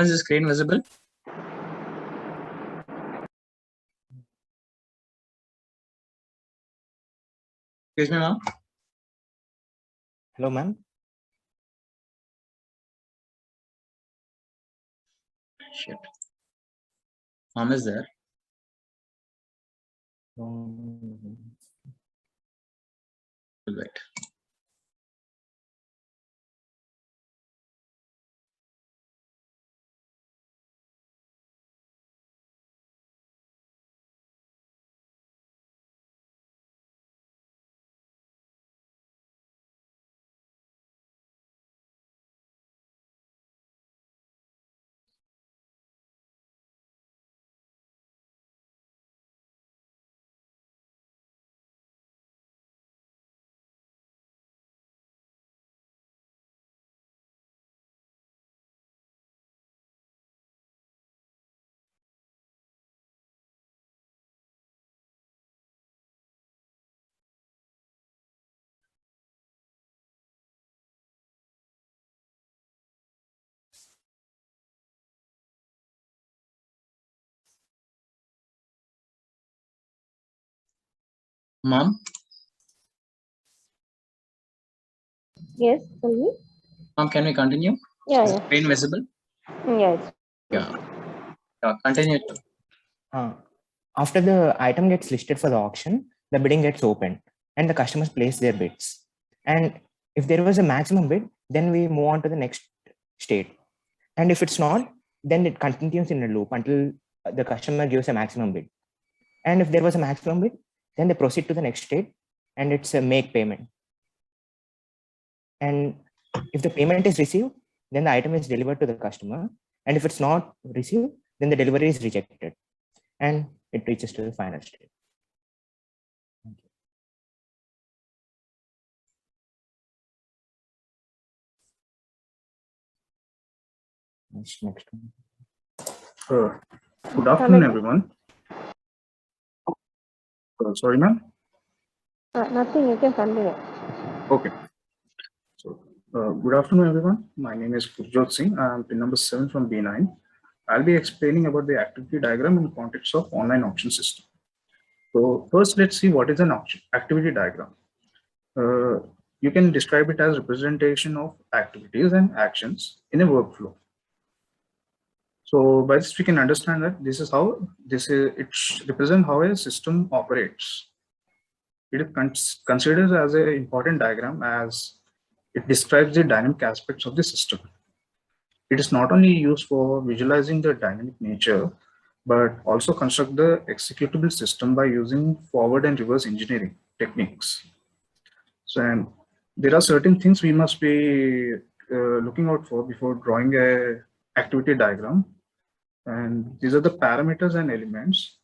Is the screen visible? Excuse me, ma'am. Hello, ma'am. Shit. Mom is there. Wait. Mom? Yes, tell me. Mom, can we continue? Yeah, Is the yeah. screen visible? Yes. Yeah. Continue. After the item gets listed for the auction, the bidding gets opened and the customers place their bids. And if there was a maximum bid, then we move on to the next state. And if it's not, then it continues in a loop until the customer gives a maximum bid. And if there was a maximum bid, then they proceed to the next state and it's a make payment. And if the payment is received, then the item is delivered to the customer. And if it's not received, then the delivery is rejected and it reaches to the final state. Thank you. Next one. Good afternoon, everyone. Sorry, ma'am. Nothing, you can continue. Okay. So, good afternoon, everyone. My name is Gurjot Singh. I'm pin number 7 from B9. I'll be explaining about the activity diagram in the context of online auction system. So first, let's see what is an activity diagram. You can describe it as representation of activities and actions in a workflow. So by this, we can understand that this is how it represents how a system operates. It is considered as an important diagram as it describes the dynamic aspects of the system. It is not only used for visualizing the dynamic nature, but also construct the executable system by using forward and reverse engineering techniques. So, and there are certain things we must be looking out for before drawing a activity diagram. And these are the parameters and elements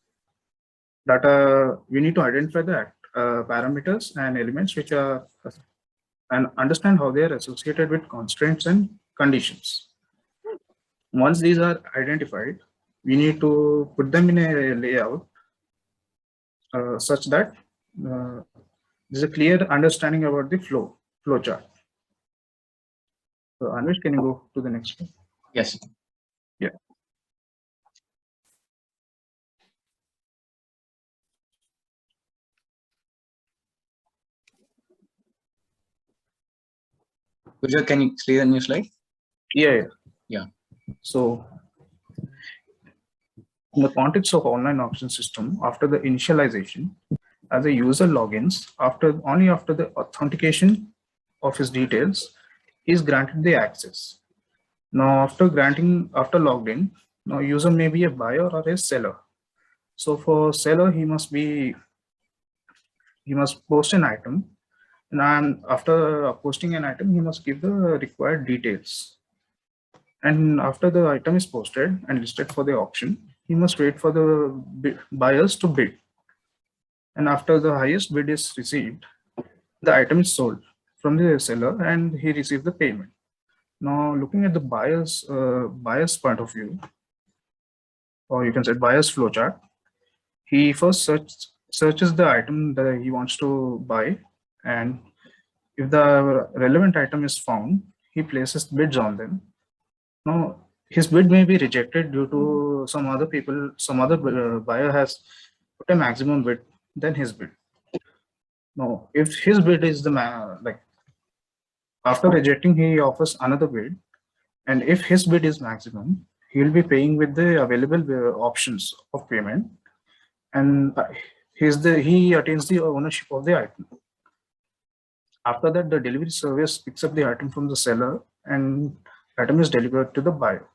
that we need to identify the parameters and elements which are and understand how they are associated with constraints and conditions. Once these are identified, we need to put them in a layout such that there's a clear understanding about the flow chart. So Anvesh, can you go to the next one? Yes. Yeah. Gurjot, can you see the new slide? Yeah. Yeah. So in the context of online auction system, after the initialization, as a user logins, only after the authentication of his details, he is granted the access. Now, after logged in, now user may be a buyer or a seller. So for seller, he must post an item, and after posting an item, he must give the required details. And after the item is posted and listed for the auction, he must wait for the buyers to bid. And after the highest bid is received, the item is sold from the seller and he receives the payment. Now, looking at the buyer's point of view, or you can say buyer's flowchart, he first searches the item that he wants to buy, and if the relevant item is found, he places bids on them. Now, his bid may be rejected due to some other buyer has put a maximum bid than his bid. Now, if his bid is after rejecting, he offers another bid, and if his bid is maximum, he will be paying with the available options of payment, and he attains the ownership of the item. After that, the delivery service picks up the item from the seller and item is delivered to the buyer.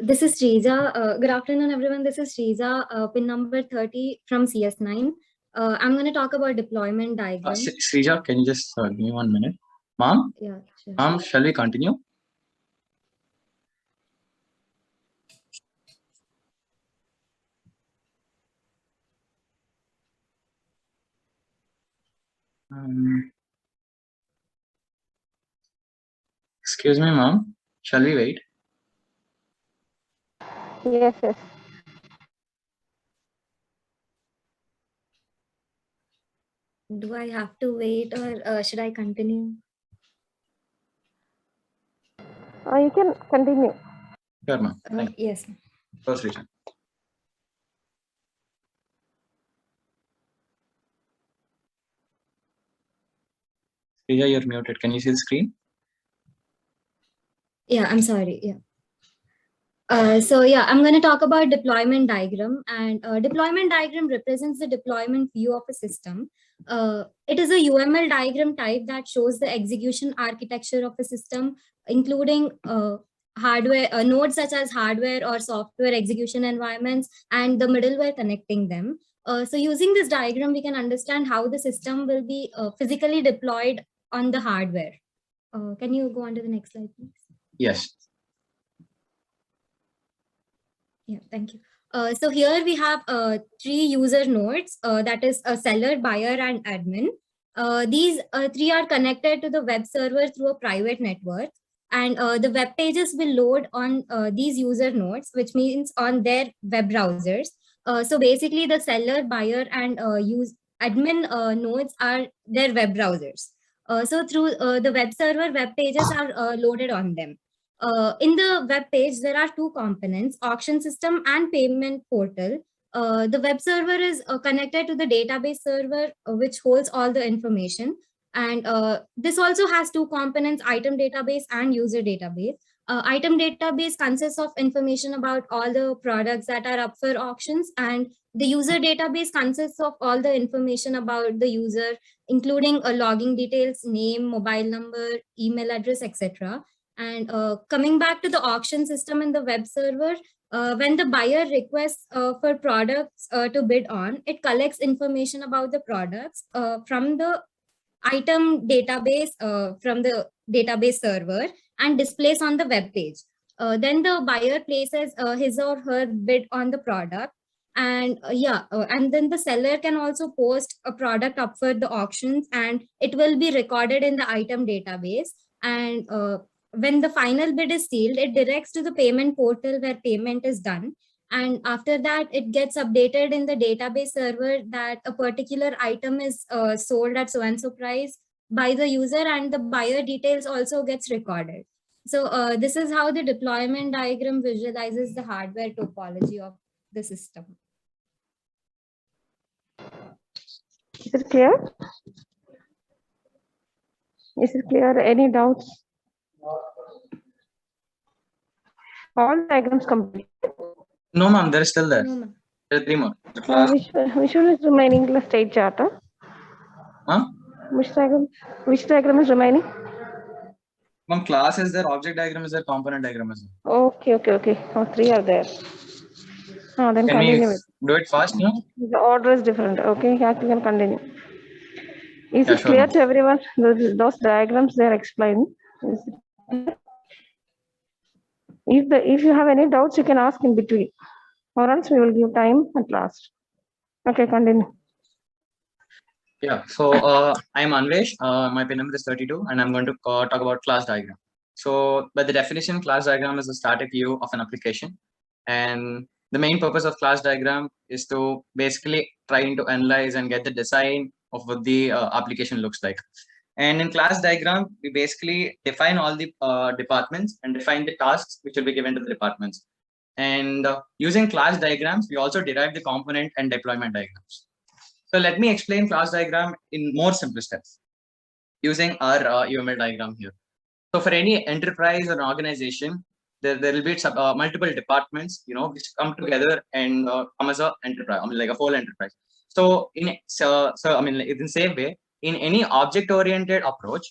This is Shrija. Good afternoon, everyone. This is Shrija, pin number 30 from CS9. I'm going to talk about deployment diagram. Shrija, can you just give me 1 minute? Ma'am? Yeah, sure. Ma'am, shall we continue? Excuse me, ma'am. Shall we wait? Yes, yes. Do I have to wait or should I continue? You can continue. Sure, ma'am. Thank you. Yes. So, Shrija. Shrija, you're muted. Can you see the screen? Yeah, I'm sorry. Yeah. So yeah, I'm going to talk about deployment diagram, and deployment diagram represents the deployment view of a system. It is a UML diagram type that shows the execution architecture of a system, including hardware nodes such as hardware or software execution environments and the middleware connecting them. So using this diagram, we can understand how the system will be physically deployed on the hardware. Can you go on to the next slide, please? Yes. Yeah, thank you. So here we have 3 user nodes, that is a seller, buyer, and admin. These 3 are connected to the web server through a private network, and the web pages will load on these user nodes, which means on their web browsers. So basically the seller, buyer, and admin nodes are their web browsers. So through the web server, web pages are loaded on them. In the web page, there are 2 components, auction system and payment portal. The web server is connected to the database server, which holds all the information. And this also has 2 components, item database and user database. Item database consists of information about all the products that are up for auctions, and the user database consists of all the information about the user, including login details, name, mobile number, email address, etc. And coming back to the auction system in the web server, when the buyer requests for products to bid on, it collects information about the products from the item database, from the database server, and displays on the web page. Then the buyer places his or her bid on the product. And and then the seller can also post a product up for the auctions, and it will be recorded in the item database. And when the final bid is sealed, it directs to the payment portal where payment is done. And after that, it gets updated in the database server that a particular item is sold at so-and-so price by the user, and the buyer details also gets recorded. So this is how the deployment diagram visualizes the hardware topology of the system. Is it clear? Is it clear? Any doubts? All diagrams complete. No, ma'am, they're still there. No, ma'am. There are 3 more. The class, Which one is remaining? The state chart. Huh? ma'am? Which diagram is remaining? Ma'am, class is there, object diagram is there, component diagram is there. Okay. Oh, 3 are there. Then Can we continue with. do it fast, no? The order is different. Okay, yeah, you can continue. Is Yeah, it sure, clear ma'am. to everyone? Those diagrams they are explained. If you have any doubts, you can ask in between, or else we will give time at last. Okay, continue. Yeah, so I'm Anvesh. My pin number is 32, and I'm going to talk about class diagram. So, by the definition, class diagram is a static view of an application, and the main purpose of class diagram is to basically trying to analyze and get the design of what the application looks like. And in class diagram, we basically define all the departments and define the tasks which will be given to the departments. And using class diagrams, we also derive the component and deployment diagrams. So let me explain class diagram in more simple steps using our UML diagram here. So for any enterprise or organization, there will be multiple departments, which come together and come as a enterprise, like a whole enterprise. So in in the same way, in any object-oriented approach,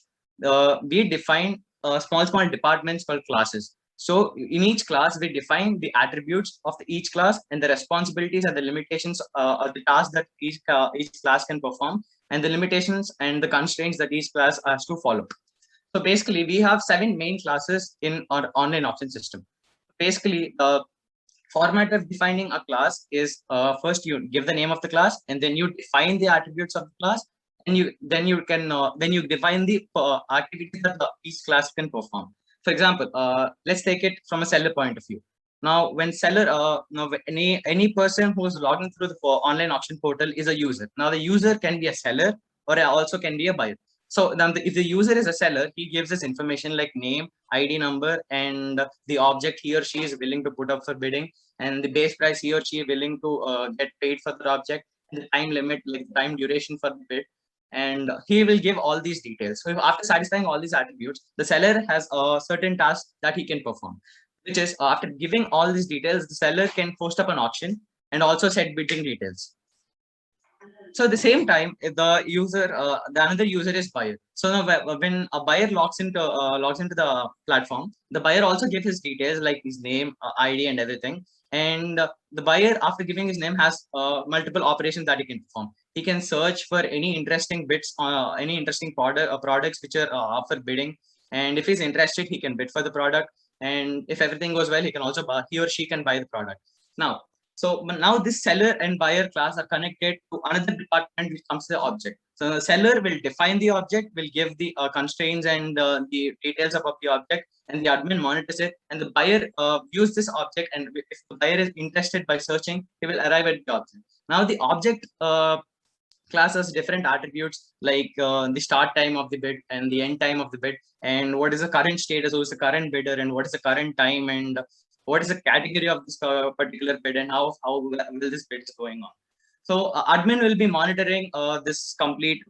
we define small departments called classes. So in each class, we define the attributes of each class and the responsibilities and the limitations of the tasks that each class can perform, and the limitations and the constraints that each class has to follow. So basically, we have 7 main classes in our online option system. Basically, the format of defining a class is first you give the name of the class, and then you define the attributes of the class, and then you define the activities that each class can perform. For example, let's take it from a seller point of view. Now, when any person who is logging through the online auction portal is a user. Now, the user can be a seller or also can be a buyer. So if the user is a seller, he gives us information like name, ID number, and the object he or she is willing to put up for bidding, and the base price he or she is willing to get paid for the object, and the time limit, like time duration for the bid. And he will give all these details. So after satisfying all these attributes, the seller has a certain task that he can perform, which is after giving all these details, the seller can post up an auction and also set bidding details. So at the same time, if the another user is buyer. So now when a buyer logs into the platform, the buyer also gives his details like his name, ID, and everything. And the buyer, after giving his name, has multiple operations that he can perform. He can search for any interesting bids, any interesting products which are up for bidding. And if he's interested, he can bid for the product. And if everything goes well, he or she can buy the product. So now this seller and buyer class are connected to another department which comes to the object. So the seller will define the object, will give the constraints and the details about the object, and the admin monitors it. And the buyer views this object, and if the buyer is interested by searching, he will arrive at the object. Now the object class has different attributes like the start time of the bid and the end time of the bid, and what is the current status, who is the current bidder, and what is the current time, and what is the category of this particular bid, and how will this bid is going on. So admin will be monitoring this complete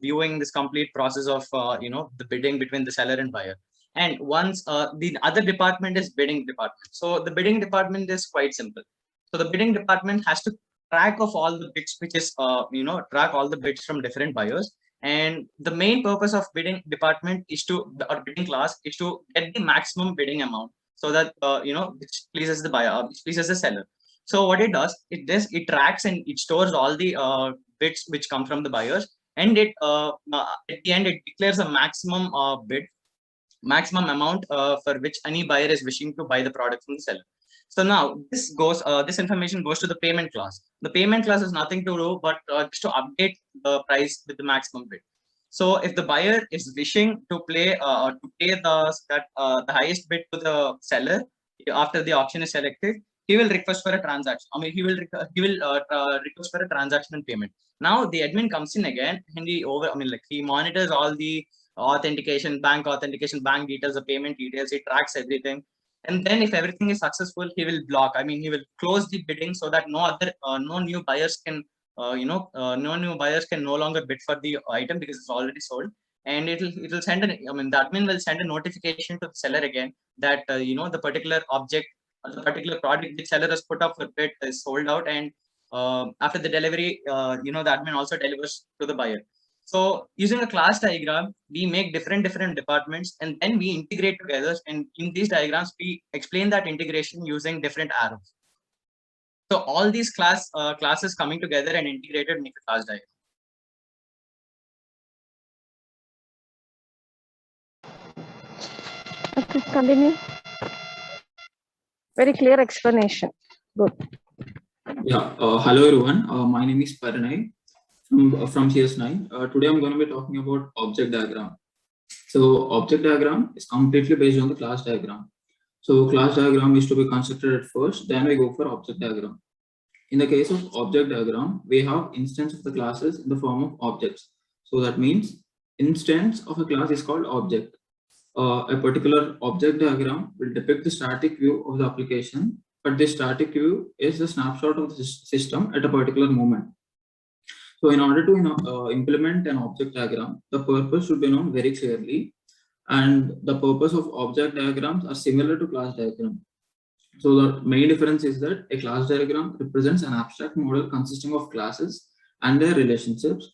process of the bidding between the seller and buyer. And once the other department is bidding department. So the bidding department is quite simple. So the bidding department has to track of all the bids, which is track all the bids from different buyers. And the main purpose of bidding department is or bidding class is to get the maximum bidding amount, so that which pleases the buyer, which pleases the seller. So what it does, it tracks and it stores all the bids which come from the buyers, and it at the end it declares a maximum maximum amount for which any buyer is wishing to buy the product from the seller. So now this information goes to the payment class. The payment class is nothing to do but just to update the price with the maximum bid. So if the buyer is wishing to pay the highest bid to the seller after the auction is selected, he will request for a transaction. He will request for a transaction and payment. Now the admin comes in again, and he monitors all the authentication, bank details, the payment details. He tracks everything. And then if everything is successful, he will block. He will close the bidding so that no new buyers can no new buyers can no longer bid for the item because it's already sold. And it'll send the admin will send a notification to the seller again that the particular object or the particular product the seller has put up for bid is sold out, and after the delivery, the admin also delivers to the buyer. So using a class diagram, we make different departments and then we integrate together. And in these diagrams, we explain that integration using different arrows. So all these classes coming together and integrated make a class diagram. Okay, continue. Very clear explanation. Good. Yeah, hello everyone. My name is Paranay from CS9. Today I'm going to be talking about object diagram. So object diagram is completely based on the class diagram. So class diagram is to be constructed at first, then we go for object diagram. In the case of object diagram, we have instance of the classes in the form of objects. So that means instance of a class is called object. A particular object diagram will depict the static view of the application, but this static view is the snapshot of the system at a particular moment. So in order to implement an object diagram, the purpose should be known very clearly, and the purpose of object diagrams are similar to class diagram. So the main difference is that a class diagram represents an abstract model consisting of classes and their relationships,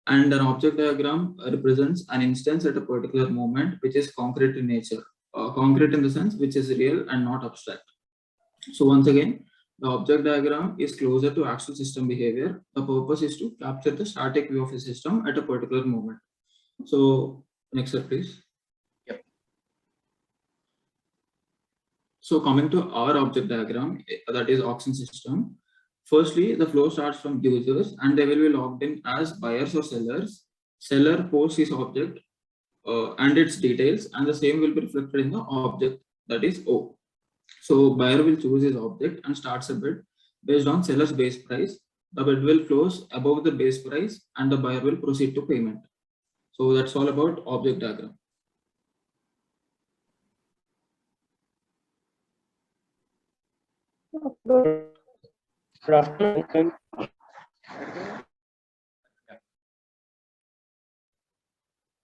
and an object diagram represents an instance at a particular moment which is concrete in nature, concrete in the sense which is real and not abstract. So once again, the object diagram is closer to actual system behavior. The purpose is to capture the static view of a system at a particular moment. So next slide, please. Yep. So coming to our object diagram, that is auction system. Firstly, the flow starts from users and they will be logged in as buyers or sellers. Seller posts his object and its details, and the same will be reflected in the object, that is O. So buyer will choose his object and starts a bid based on seller's base price. The bid will close above the base price and the buyer will proceed to payment. So that's all about object diagram. Good. Good afternoon.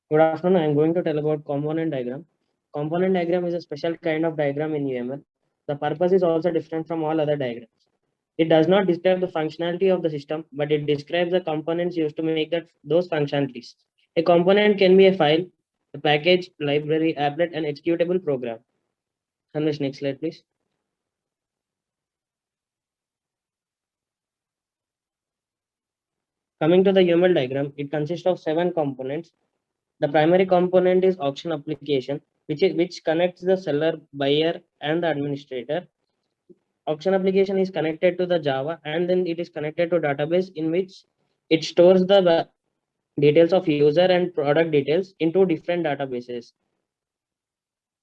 Good afternoon. I'm going to tell about component diagram. Component diagram is a special kind of diagram in UML. The purpose is also different from all other diagrams. It does not describe the functionality of the system, but it describes the components used to make those functionalities. A component can be a file, a package, library, applet, and executable program. Hanvesh, next slide, please. Coming to the UML diagram, it consists of 7 components. The primary component is auction application, which connects the seller, buyer, and the administrator. Auction application is connected to the Java, and then it is connected to database in which it stores the details of user and product details into different databases.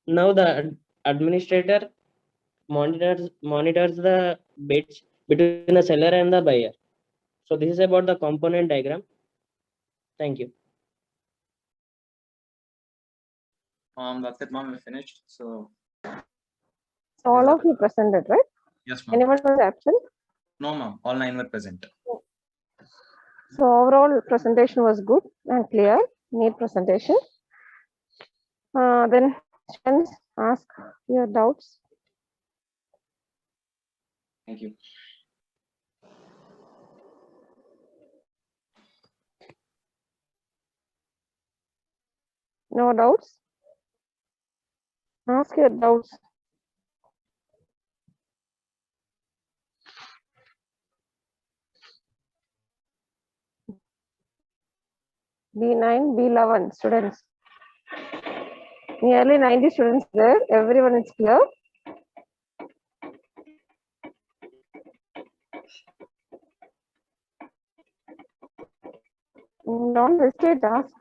Now the administrator monitors the bids between the seller and the buyer. So this is about the component diagram. Thank you. That's it, ma'am. We finished. So All of you presented, right? yes, ma'am. Anyone was absent? No, ma'am. All 9 were present. So overall presentation was good and clear, neat presentation. Then students ask your doubts. Thank you. No doubts? Ask your doubts. B9, B11 students. Nearly 90 students there. Everyone is clear. Don't hesitate, ask.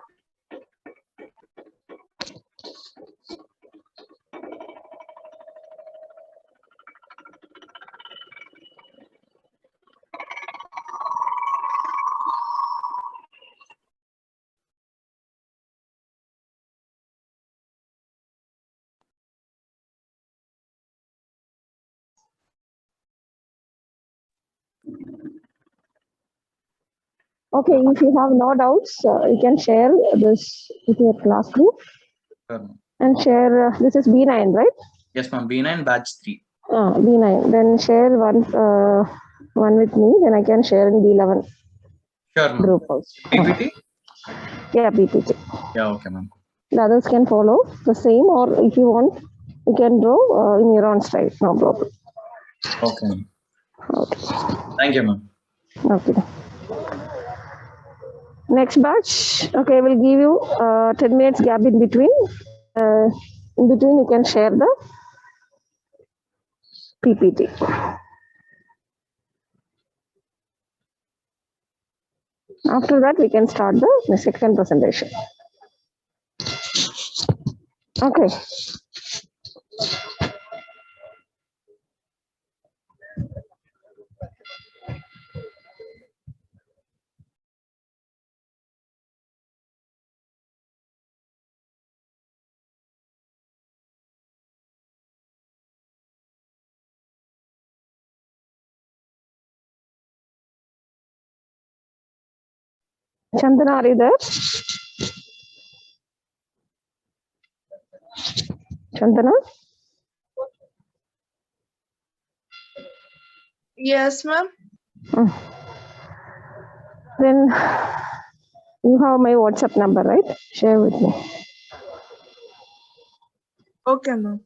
Okay, if you have no doubts, you can share this with your class group Sure, ma'am. and share. This is B9, right? Yes, ma'am. B9 batch 3. B9. Then share one with me. Then I can share in B11 Sure, ma'am. group also. PPT? Yeah, PPT. Yeah, okay, ma'am. The others can follow the same, or if you want, you can draw in your own style. No problem. Okay, ma'am. Okay. Thank you, ma'am. Okay. Next batch. Okay, we'll give you 10 minutes gap in between. In between, you can share the PPT. After that, we can start the second presentation. Okay. Chandana, are you there? Chandana? Yes, ma'am. Then you have my WhatsApp number, right? Share with me. Okay, ma'am.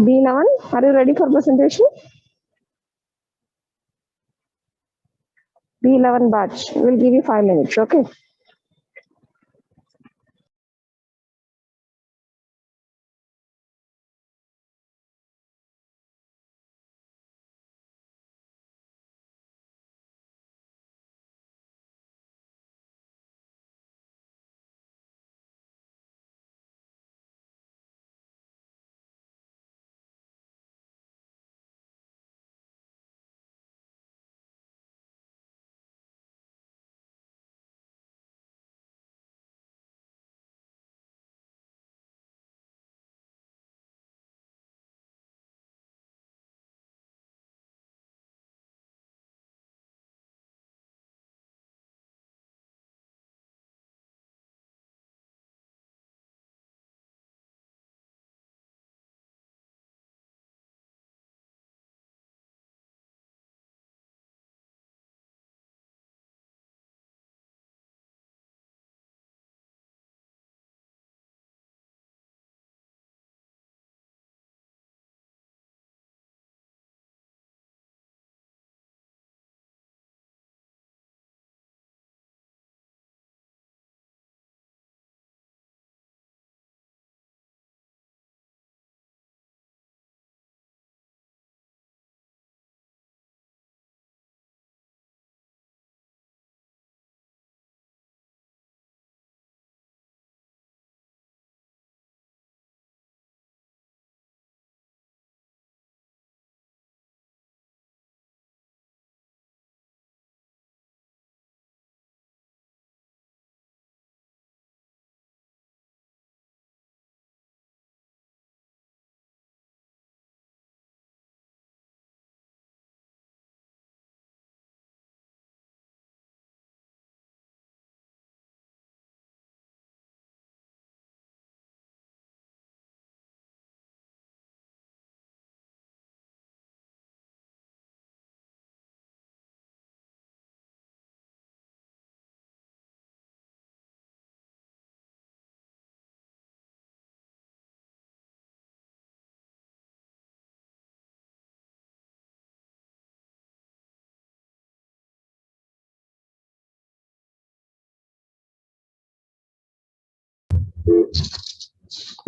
B11, are you ready for presentation? B11 batch. We'll give you 5 minutes, okay?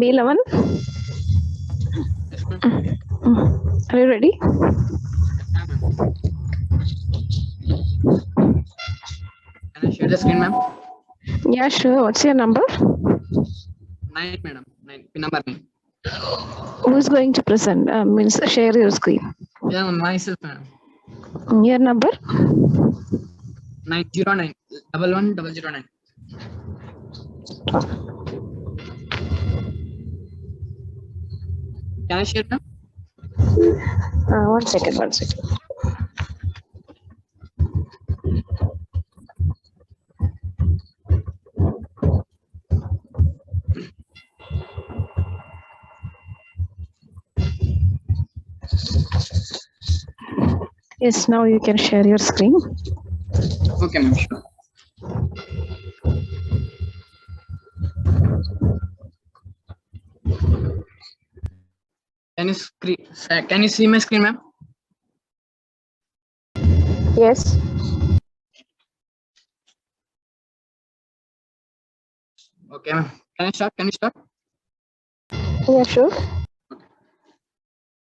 B11. Are you ready? Can I share the screen, ma'am? Yeah, sure. What's your number? 9, madam. 9. Pin number 9. Who's going to present? Means share your screen. Yeah, myself, ma'am. Your number? 909 11009. Can I share, ma'am? 1 second, 1 second. Yes, now you can share your screen. Okay, ma'am. Sure. Can you see my screen, ma'am? Yes. Okay, ma'am. Can I start? Can you start? Yeah, sure.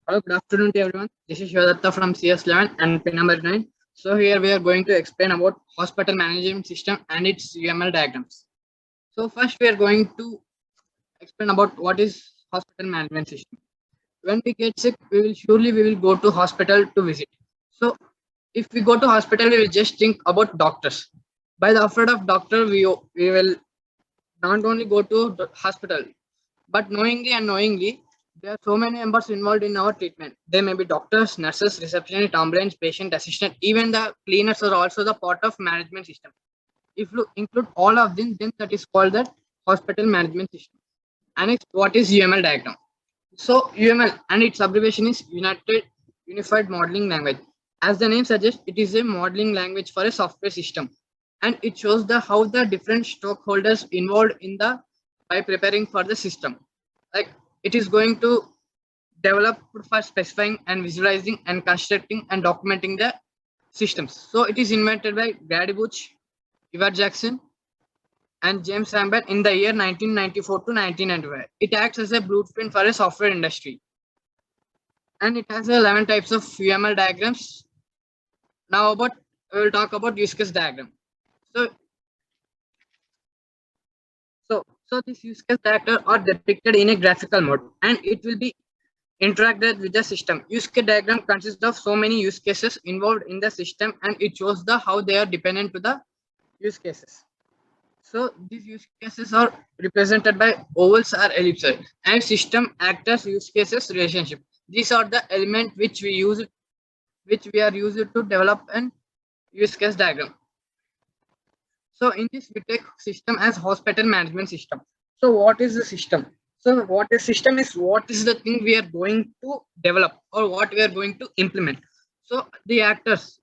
Hello, good afternoon to everyone. This is Shivadatta from CS11 and pin number 9. So here we are going to explain about hospital management system and its UML diagrams. So first we are going to explain about what is hospital management system. When we get sick, we will go to hospital to visit. So if we go to hospital, we will just think about doctors. By the effort of doctor, we will not only go to the hospital, but knowingly and unknowingly, there are so many members involved in our treatment. They may be doctors, nurses, receptionists, ambulance, patient assistant, even the cleaners are also the part of management system. If you include all of them, then that is called the hospital management system. And next, what is UML diagram? So UML and its abbreviation is Unified Modeling Language. As the name suggests, it is a modeling language for a software system, and it shows how the different stakeholders involved in the by preparing for the system. Like it is going to develop for specifying and visualizing and constructing and documenting the systems. So it is invented by Grady Booch, Ivar Jackson, and James Rambert in the year 1994 to 1995. It acts as a blueprint for a software industry. And it has 11 types of UML diagrams. Now we will talk about use case diagram. So this use case diagram are depicted in a graphical mode, and it will be interacted with the system. Use case diagram consists of so many use cases involved in the system, and it shows how they are dependent to the use cases. So these use cases are represented by ovals or ellipses, and system actors use cases relationship. These are the elements which we are used to develop an use case diagram. So in this we take system as hospital management system. So what is the system? So what a system is, what is the thing we are going to develop or what we are going to implement. So the actors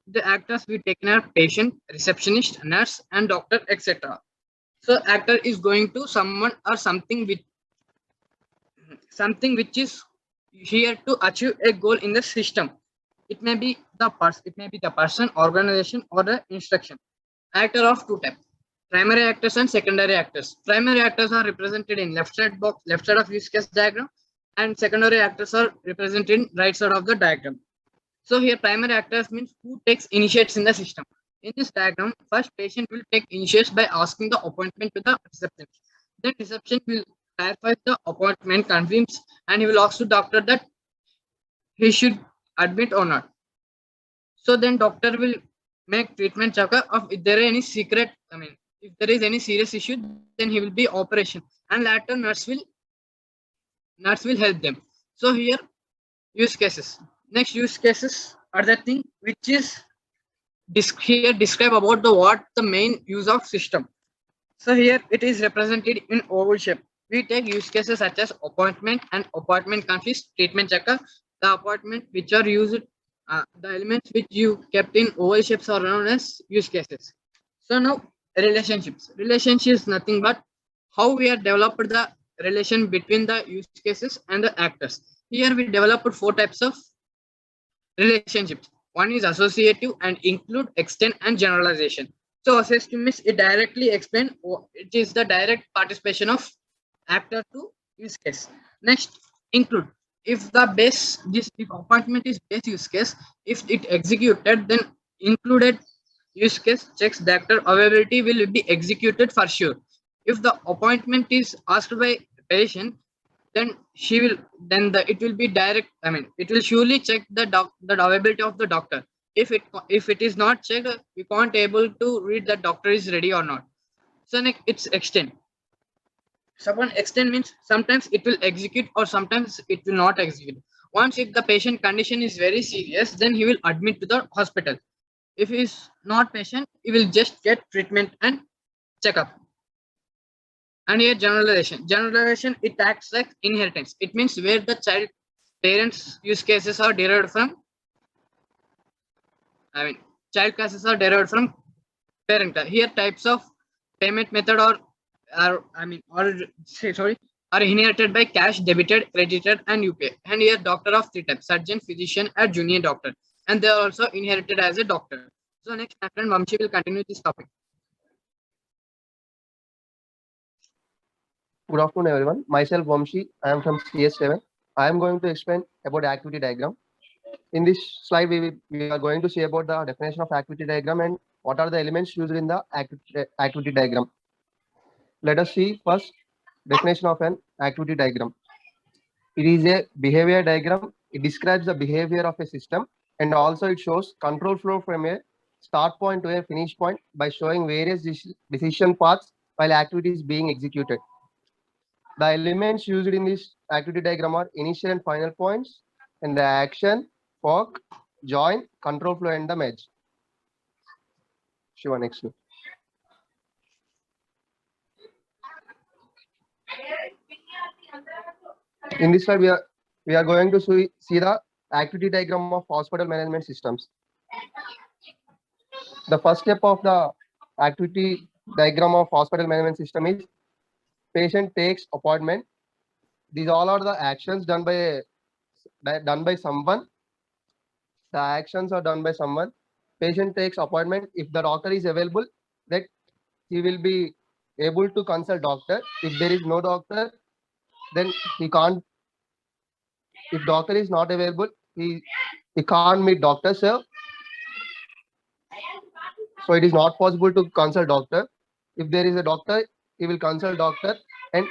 we take in are patient, receptionist, nurse, and doctor, etc. So actor is going to someone or something which is here to achieve a goal in the system. It may be the person, organization, or the instruction. Actor of two types: primary actors and secondary actors. Primary actors are represented in left side of use case diagram, and secondary actors are represented in right side of the diagram. So here primary actors means who takes initiates in the system. In this diagram, first patient will take initiates by asking the appointment to the receptionist. Then reception will clarify the appointment, confirms, and he will ask the doctor that he should admit or not. So then doctor will make treatment checkup of if there are any if there is any serious issue, then he will be operation, and later nurse will help them. So here use cases. Next use cases are the thing which is describe about what the main use of system. So here it is represented in oval shape. We take use cases such as appointment and appointment conflicts, treatment checker. The appointment which are used, the elements which you kept in oval shapes are known as use cases. So now relationships. Relationships is nothing but how we have developed the relation between the use cases and the actors. Here we developed 4 types of relationships. One is associative and include, extend, and generalization. So associative means it directly explain, it is the direct participation of actor to use case. Next, include. If if appointment is base use case, if it executed, then included use case checks the actor availability will be executed for sure. If the appointment is asked by patient, then it will be direct. I mean, it will surely check the availability of the doctor. If it is not checked, we can't able to read that doctor is ready or not. So next, it's extend. Someone extend means sometimes it will execute or sometimes it will not execute. Once if the patient condition is very serious, then he will admit to the hospital. If he is not patient, he will just get treatment and checkup. And here generalization, it acts like inheritance. It means where the child parents use cases are derived from. I mean, child cases are derived from parent. Here types of payment method are inherited by cash, debited, credited, and UPI. And here doctor of three types: surgeon, physician, and junior doctor. And they are also inherited as a doctor. So next, my friend Vamshi will continue this topic. Good afternoon, everyone. Myself, Vamshi. I am from CS7. I am going to explain about the activity diagram. In this slide, we are going to see about the definition of activity diagram and what are the elements used in the activity diagram. Let us see first definition of an activity diagram. It is a behavior diagram. It describes the behavior of a system, and also it shows control flow from a start point to a finish point by showing various decision paths while activity is being executed. The elements used in this activity diagram are initial and final points, and the action, fork, join, control flow, and the merge. Shiva, next. In this slide, we are going to see the activity diagram of hospital management systems. The first step of the activity diagram of hospital management system is patient takes appointment. These all are the actions done by someone. The actions are done by someone. Patient takes appointment. If the doctor is available, that he will be able to consult doctor. If there is no doctor, then he can't. If doctor is not available, he can't meet doctor. So it is not possible to consult doctor. If there is a doctor, he will consult doctor, and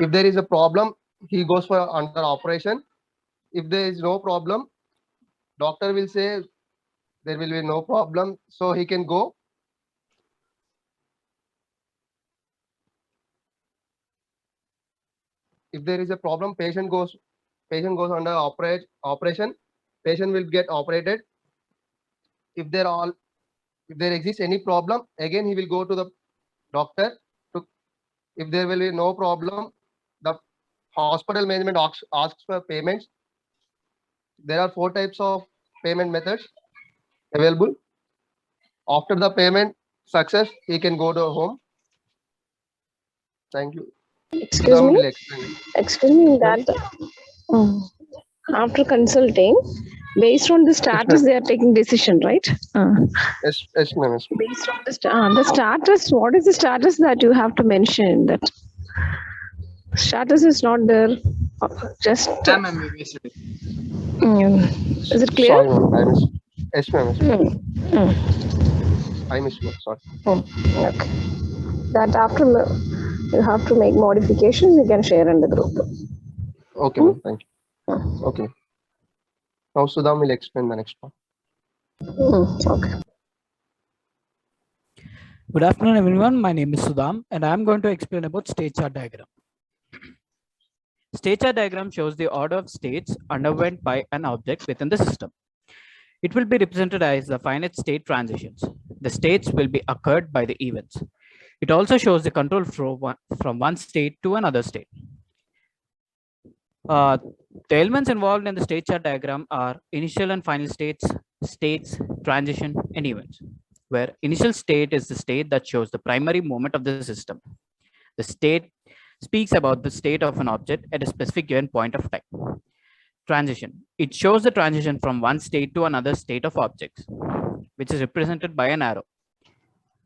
if there is a problem, he goes for under operation. If there is no problem, doctor will say there will be no problem, so he can go. If there is a problem, patient goes under operation. Patient will get operated. If there exists any problem, again he will go to the doctor. If there will be no problem, the hospital management asks for payments. There are 4 types of payment methods available. After the payment success, he can go to home. Thank you. Excuse me. Excuse me. That after consulting, based on the status, they are taking decision, right? Yes, ma'am. Based on the status, what is the status that you have to mention? That status is not there. Just. Is it clear? Sorry, ma'am. Yes, ma'am. I missed it. Sorry. Okay. That after you have to make modifications, you can share in the group. Okay, ma'am. Thank you. Okay. Now Sudham will explain the next part. Okay. Good afternoon, everyone. My name is Sudham, and I am going to explain about state chart diagram. State chart diagram shows the order of states underwent by an object within the system. It will be represented as the finite state transitions. The states will be occurred by the events. It also shows the control flow from one state to another state. The elements involved in the state chart diagram are initial and final states, transition, and events, where initial state is the state that shows the primary moment of the system. The state speaks about the state of an object at a specific given point of time. Transition. It shows the transition from one state to another state of objects, which is represented by an arrow.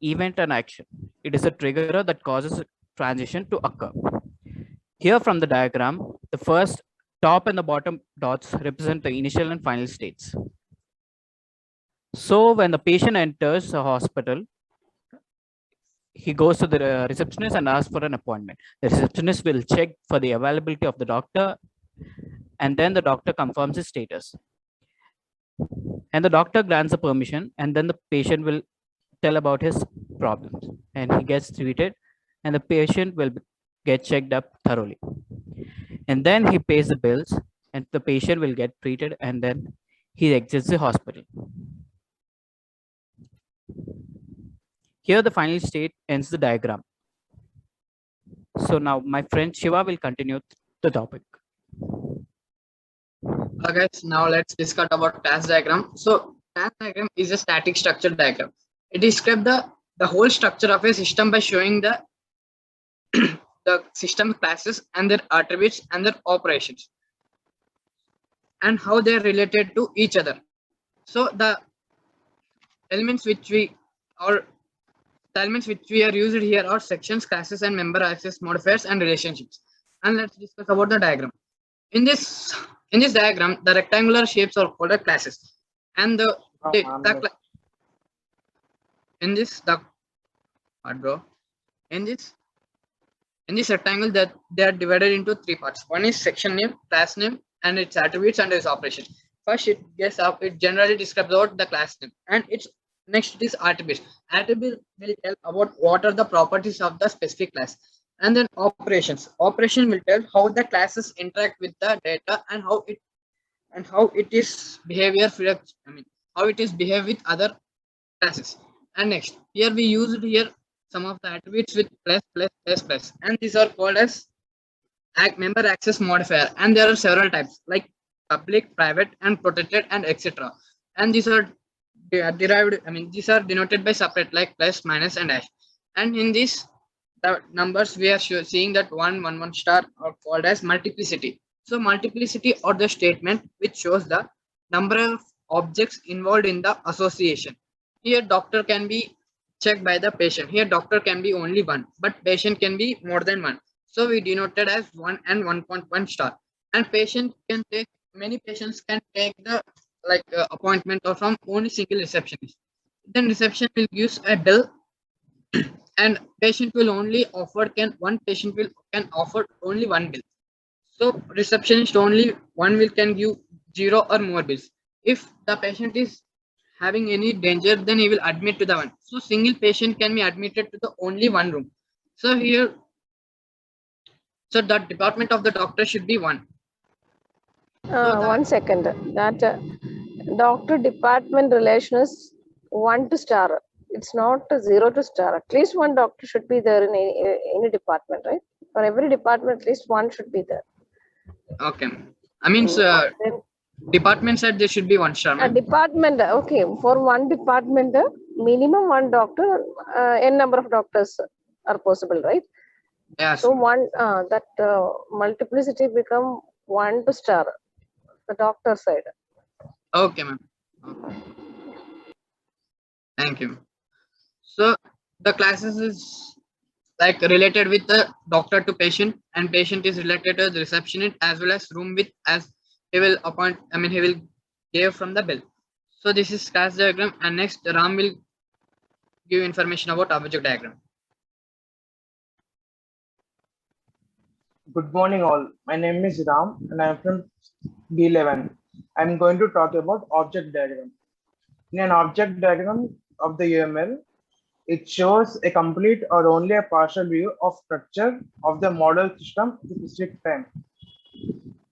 Event and action. It is a trigger that causes a transition to occur. Here from the diagram, the first top and the bottom dots represent the initial and final states. So when the patient enters a hospital, he goes to the receptionist and asks for an appointment. The receptionist will check for the availability of the doctor, and then the doctor confirms his status. And the doctor grants the permission, and then the patient will tell about his problems, and he gets treated, and the patient will get checked up thoroughly. And then he pays the bills, and the patient will get treated, and then he exits the hospital. Here, the final state ends the diagram. So now my friend Shiva will continue the topic. Guys, now let's discuss about class diagram. So class diagram is a static structure diagram. It describes the whole structure of a system by showing the the system classes and their attributes and their operations and how they are related to each other. So the elements which we are used here are sections, classes, and member access modifiers and relationships. And let's discuss about the diagram. In this diagram, the rectangular shapes are called classes, and in this rectangle that they are divided into three parts. One is section name, class name, and its attributes and its operation. First, it generally describes about the class name, and its next is attributes. Attribute will tell about what are the properties of the specific class, and then operations. Operation will tell how the classes interact with the data and how it is behavior. How it is behave with other classes. And next, here we used some of the attributes with plus, and these are called as member access modifier. And there are several types like public, private, and protected, and etc. And these are derived. These are denoted by separate like plus, minus, and dash. And in this, the numbers we are seeing that 1, 1, 1 star are called as multiplicity. So multiplicity or the statement which shows the number of objects involved in the association. Here doctor can be checked by the patient. Here doctor can be only one, but patient can be more than one. So we denoted as 1 and 1.1 star. And many patients can take the appointment or from only single receptionist. Then reception will use a bill, and patient will only offer can offer only one bill. So receptionist only one will can give 0 or more bills. If the patient is having any danger, then he will admit to the one. So single patient can be admitted to the only one room. So here, so the department of the doctor should be one. 1 second. That doctor department relation is 1 to star. It's not 0 to star. At least one doctor should be there in any department, right? For every department, at least one should be there. Okay. Department said there should be 1 star. A department, okay. For one department, minimum one doctor, n number of doctors are possible, right? Yes. So one that multiplicity become 1 to star, the doctor side. Okay, ma'am. Okay. Thank you. So the classes is like related with the doctor to patient, and patient is related to the receptionist as well as room with as he will appoint. He will give from the bill. So this is class diagram, and next Ram will give information about object diagram. Good morning all. My name is Ram and I am from B11. I am going to talk about object diagram. In an object diagram of the UML, it shows a complete or only a partial view of structure of the model system at a specific time.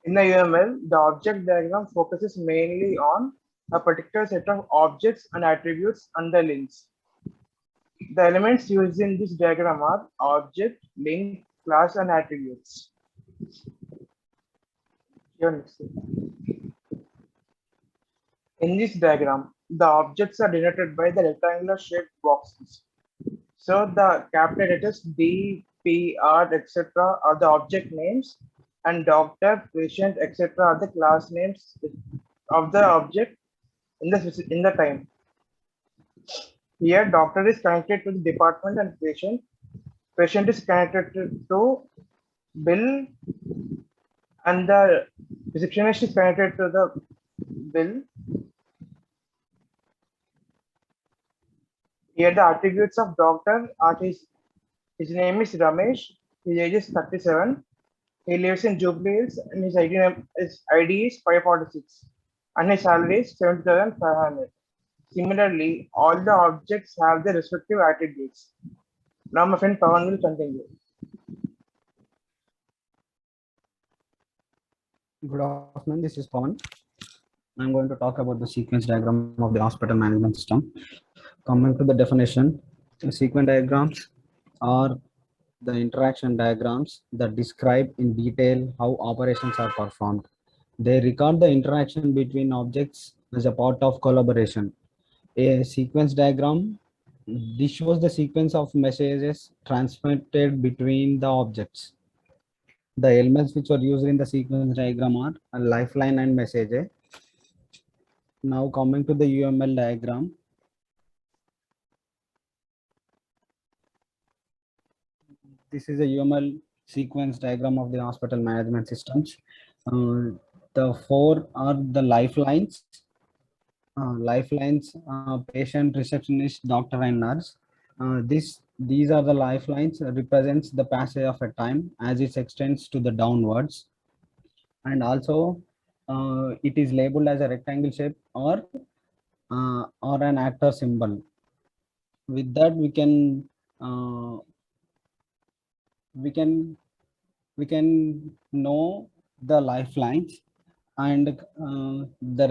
In the UML, the object diagram focuses mainly on a particular set of objects and attributes and the links. The elements used in this diagram are object, link, class, and attributes. In this diagram, the objects are denoted by the rectangular shaped boxes. So the capital letters D, P, R, etc. are the object names, and doctor, patient, etc. are the class names of the object in the time. Here, doctor is connected to the department and patient. Patient is connected to bill, and the receptionist is connected to the bill. Here the attributes of doctor are his name is Ramesh, his age is 37, he lives in Jubilee Hills and his ID is 546 and his salary is 70,500. Similarly, all the objects have their respective attributes. Now my friend Pawan will continue. Good afternoon, this is Pawan. I'm going to talk about the sequence diagram of the hospital management system. Coming to the definition, the sequence diagrams are the interaction diagrams that describe in detail how operations are performed. They record the interaction between objects as a part of collaboration. A sequence diagram, this shows the sequence of messages transmitted between the objects. The elements which are used in the sequence diagram are a lifeline and message. Now coming to the UML diagram. This is a UML sequence diagram of the hospital management systems. The four are the lifelines. Patient, receptionist, doctor, and nurse. These are the lifelines represents the passage of a time as it extends to the downwards, and also it is labeled as a rectangle shape or an actor symbol. With that, we can know the lifelines, and the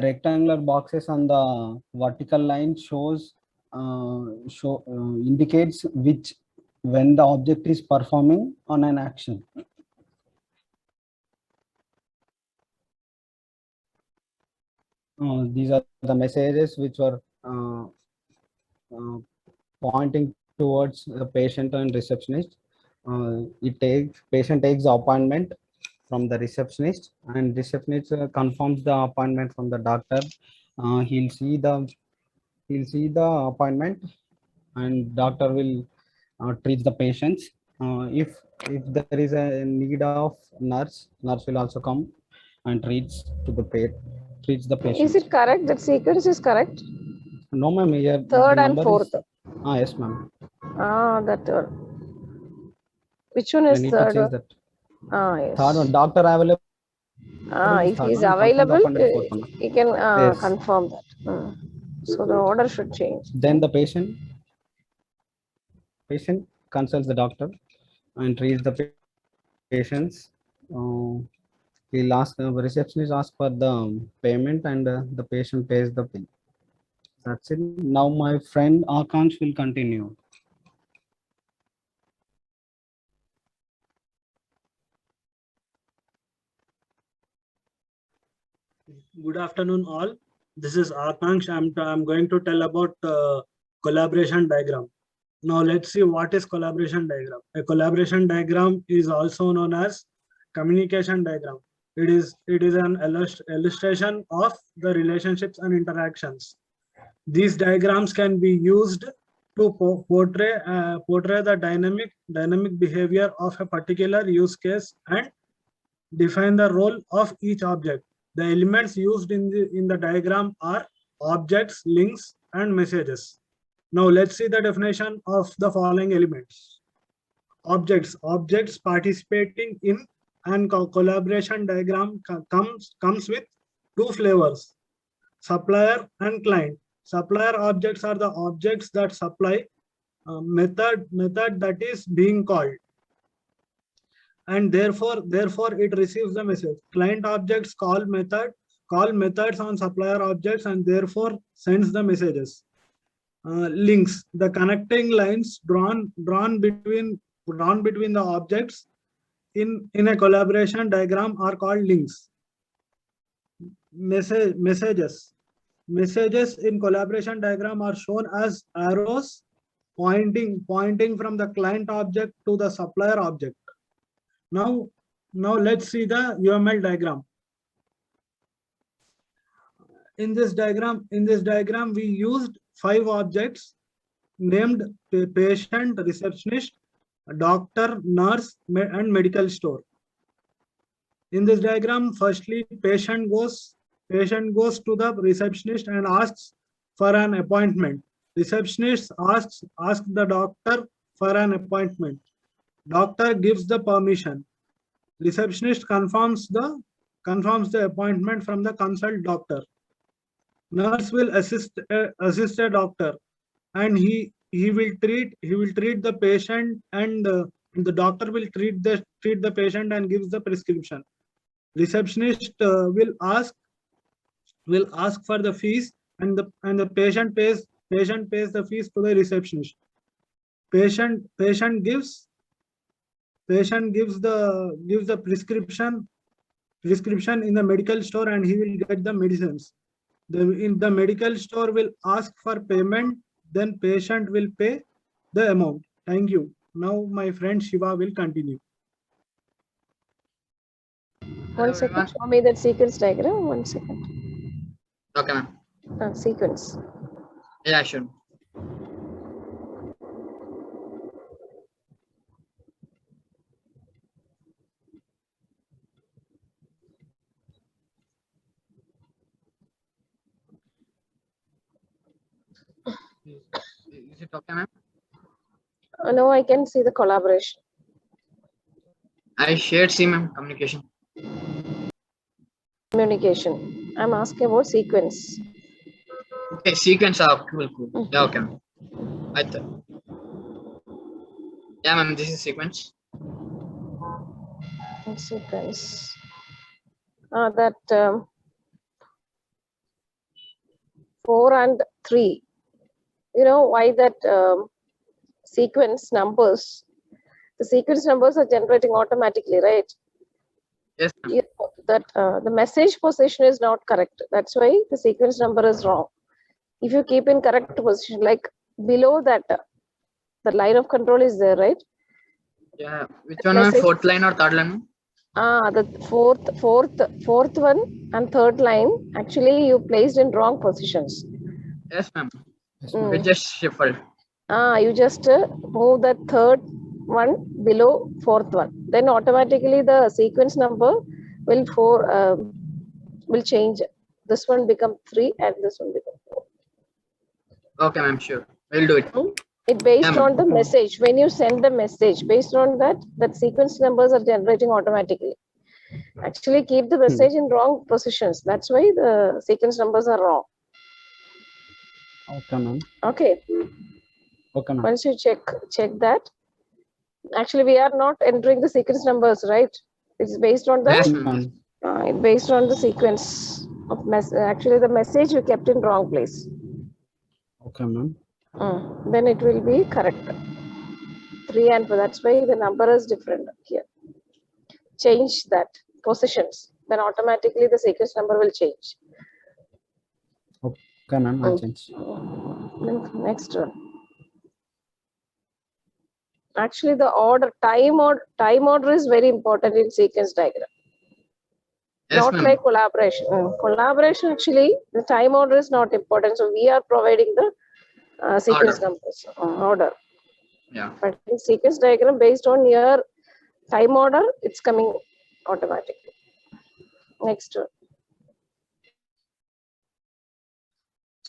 rectangular boxes on the vertical line indicates when the object is performing on an action. These are the messages which were pointing towards the patient and receptionist. Patient takes the appointment from the receptionist, and receptionist confirms the appointment from the doctor. He'll see the appointment, and doctor will treat the patients. If there is a need of nurse will also come and treats the patient. Is it correct? That sequence is correct? No, ma'am. Third and fourth. Yes, ma'am. That third. Which one is third? That. Yes. Third one, doctor available. If he is available, he can confirm that. So the order should change. Then the patient consults the doctor and treats the patients. He'll ask the receptionist for the payment, and the patient pays the bill. That's it. Now my friend Akansh will continue. Good afternoon, all. This is Akansh. I'm going to tell about collaboration diagram. Now let's see what is collaboration diagram. A collaboration diagram is also known as communication diagram. It is an illustration of the relationships and interactions. These diagrams can be used to portray the dynamic behavior of a particular use case and define the role of each object. The elements used in the diagram are objects, links, and messages. Now let's see the definition of the following elements. Objects participating in and collaboration diagram comes with two flavors: supplier and client. Supplier objects are the objects that supply method that is being called, and therefore it receives the message. Client objects call methods on supplier objects and therefore sends the messages. Links, the connecting lines drawn between the objects in a collaboration diagram are called links. Messages in collaboration diagram are shown as arrows pointing from the client object to the supplier object. Now let's see the UML diagram. In this diagram we used 5 objects named patient, receptionist, doctor, nurse, and medical store. In this diagram, firstly patient goes patient goes to the receptionist and asks for an appointment. Receptionist asks the doctor for an appointment. Doctor gives the permission. Receptionist confirms the appointment from the consult doctor. Nurse will assist a doctor, and he will treat the patient, and the doctor will treat the patient and gives the prescription. Receptionist will ask for the fees, and the patient pays the fees to the receptionist. Patient gives the prescription in the medical store, and he will get the medicines. In the medical store will ask for payment, then patient will pay the amount. Thank you. Now my friend Shiva will continue. One second, show me that sequence diagram. 1 second. Okay, ma'am. Sequence. Yeah, sure. Is it okay, ma'am? No, I can see the collaboration. I shared C, ma'am. Communication. I'm asking about sequence. Okay, sequence. Cool. Yeah, okay, ma'am. Yeah, ma'am. This is sequence. Sequence. That 4 and 3. You know why that sequence numbers? The sequence numbers are generating automatically, right? Yes. You know, that the message position is not correct. That's why the sequence number is wrong. If you keep in correct position, like below that, the line of control is there, right? Yeah. Which one, ma'am? Fourth line or third line? The fourth one and third line, actually you placed in wrong positions. Yes, ma'am. We just shuffled. You just move the third one below fourth one. Then automatically the sequence number will change. This one become 3 and this one become 4. Okay, ma'am. Sure. We'll do it. It based on the message. When you send the message, based on that sequence numbers are generating automatically. Actually, keep the message in wrong positions. That's why the sequence numbers are wrong. Okay, ma'am. Okay. Okay, ma'am. Once you check that. Actually, we are not entering the sequence numbers, right? It's based on the based on the sequence of actually the message you kept in wrong place. Okay, ma'am. Then it will be correct. 3 and 4. That's why the number is different here. Change that positions. Then automatically the sequence number will change. Okay, ma'am. I'll change. Next one. Actually, the time order is very important in sequence diagram. Yes, not like collaboration. Collaboration, actually, the time order is not important. So we are providing the sequence numbers order. Yeah. But in sequence diagram, based on your time order, it's coming automatically. Next one.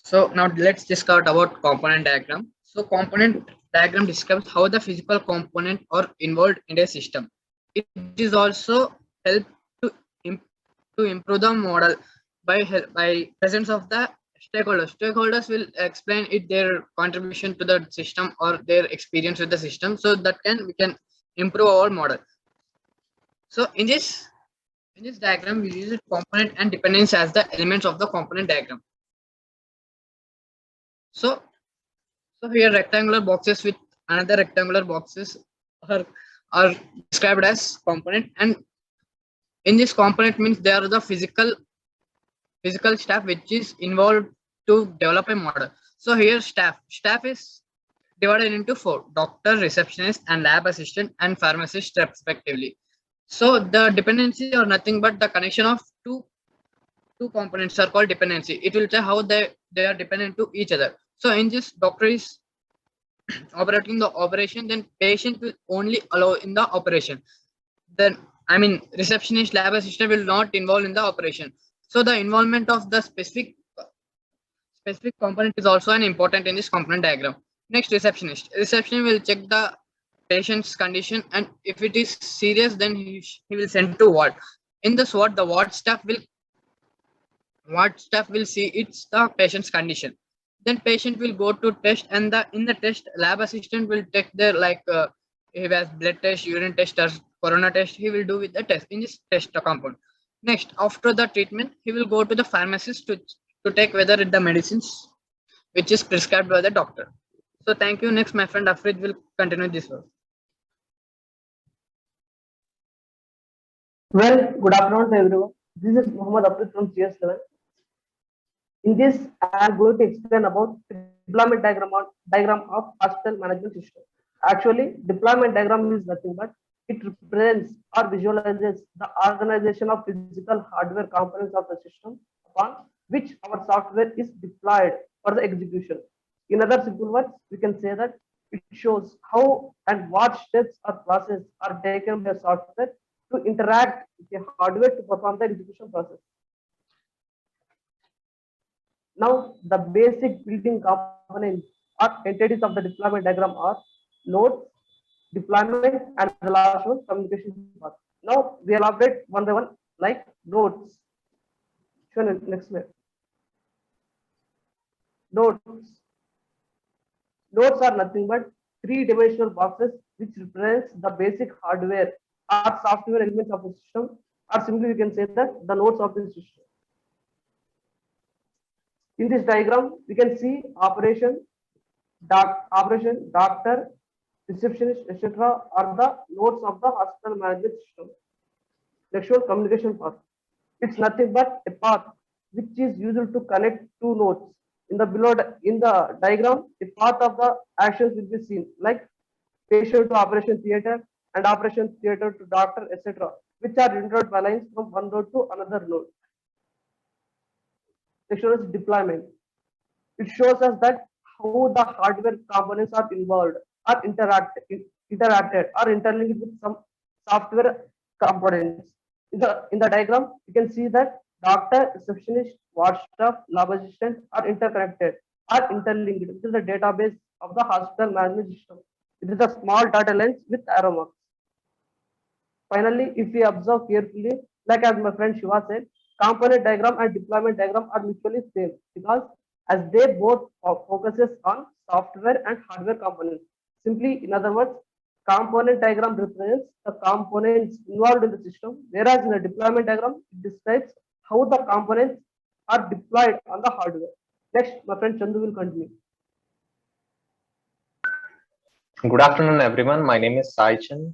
So now let's discuss about component diagram. So component diagram describes how the physical component are involved in a system. It is also help to improve the model by presence of the stakeholders. Stakeholders will explain their contribution to the system or their experience with the system, so that we can improve our model. So in this diagram, we use component and dependence as the elements of the component diagram. So here rectangular boxes with another rectangular boxes are described as component, and in this component means they are the physical staff which is involved to develop a model. So here staff is divided into 4: doctor, receptionist, and lab assistant and pharmacist respectively. So the dependency are nothing but the connection of two components are called dependency. It will say how they are dependent to each other. So in this, doctor is operating the operation, then patient will only allow in the operation. Then receptionist, lab assistant will not involve in the operation. So the involvement of the specific component is also an important in this component diagram. Next, receptionist. Reception will check the patient's condition, and if it is serious, then he will send to ward. In the ward, the ward staff will see it's the patient's condition. Then patient will go to test, and in the test, lab assistant will take their he has blood test, urine test, or corona test. He will do with the test in this test compound. Next, after the treatment, he will go to the pharmacist to take whether the medicines which is prescribed by the doctor. So thank you. Next, my friend Afrid will continue this work. Well, good afternoon to everyone. This is Muhammad Afrid from CS7. In this, I am going to explain about deployment diagram of hospital management system. Actually, deployment diagram is nothing but it represents or visualizes the organization of physical hardware components of the system upon which our software is deployed for the execution. In other simple words, we can say that it shows how and what steps or processes are taken by software to interact with the hardware to perform the execution process. Now, the basic building components or entities of the deployment diagram are nodes, deployment, and the last one, communication path. Now, we elaborate one by one, like nodes. Shown in next slide. Nodes. Nodes are nothing but three-dimensional boxes which represents the basic hardware or software elements of the system, or simply we can say that the nodes of the system. In this diagram, we can see operation, doctor, receptionist, etc. are the nodes of the hospital management system. Next one, communication path. It's nothing but a path which is used to connect two nodes. In the diagram, the path of the actions will be seen, like patient to operation theater and operation theater to doctor, etc., which are rendered by lines from one node to another node. Next one is deployment. It shows us that how the hardware components are involved, are interacted, or interlinked with some software components. In the diagram, you can see that doctor, receptionist, ward staff, lab assistant are interconnected, are interlinked. This is the database of the hospital management system. It is a small data lens with arrow marks. Finally, if we observe carefully, like as my friend Shiva said, component diagram and deployment diagram are mutually same because as they both focuses on software and hardware components. Simply, in other words, component diagram represents the components involved in the system, whereas in the deployment diagram, it describes how the components are deployed on the hardware. Next, my friend Chandu will continue. Good afternoon, everyone. My name is Sai Chan,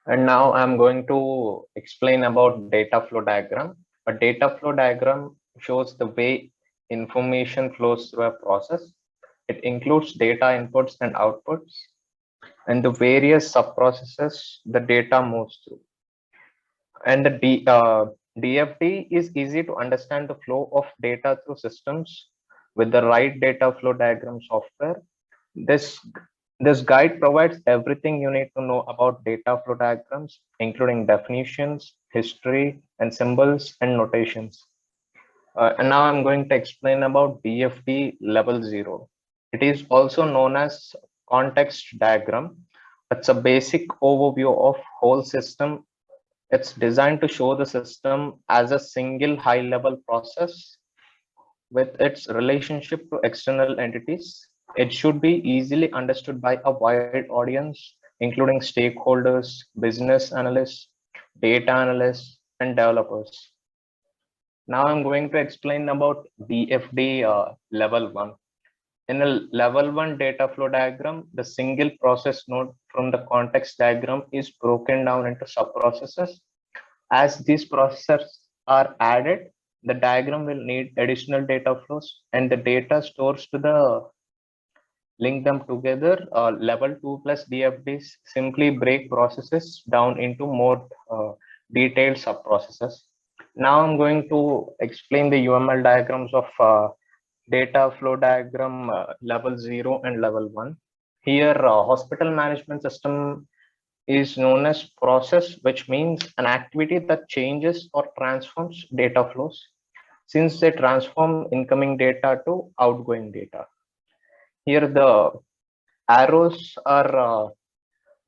and now I'm going to explain about data flow diagram. A data flow diagram shows the way information flows through a process. It includes data inputs and outputs and the various sub-processes the data moves through. And the DFD is easy to understand the flow of data through systems with the right data flow diagram software. This guide provides everything you need to know about data flow diagrams, including definitions, history, and symbols and notations. And now I'm going to explain about DFD level 0. It is also known as context diagram. It's a basic overview of whole system. It's designed to show the system as a single high-level process with its relationship to external entities. It should be easily understood by a wide audience, including stakeholders, business analysts, data analysts, and developers. Now I'm going to explain about DFD level 1. In a level 1 data flow diagram, the single process node from the context diagram is broken down into sub-processes. As these processes are added, the diagram will need additional data flows, and the data stores to the link them together. Level 2 plus DFDs simply break processes down into more detailed sub-processes. Now I'm going to explain the UML diagrams of data flow diagram level 0 and level 1. Here, hospital management system is known as process, which means an activity that changes or transforms data flows since they transform incoming data to outgoing data. Here the arrows are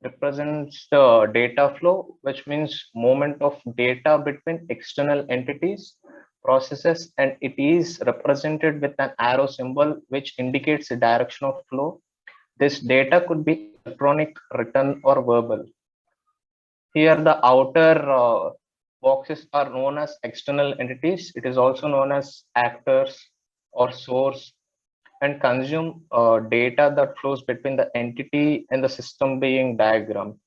represents the data flow, which means movement of data between external entities, processes, and it is represented with an arrow symbol which indicates the direction of flow. This data could be electronic, written, or verbal. Here the outer boxes are known as external entities. It is also known as actors or source, and consume data that flows between the entity and the system being diagram.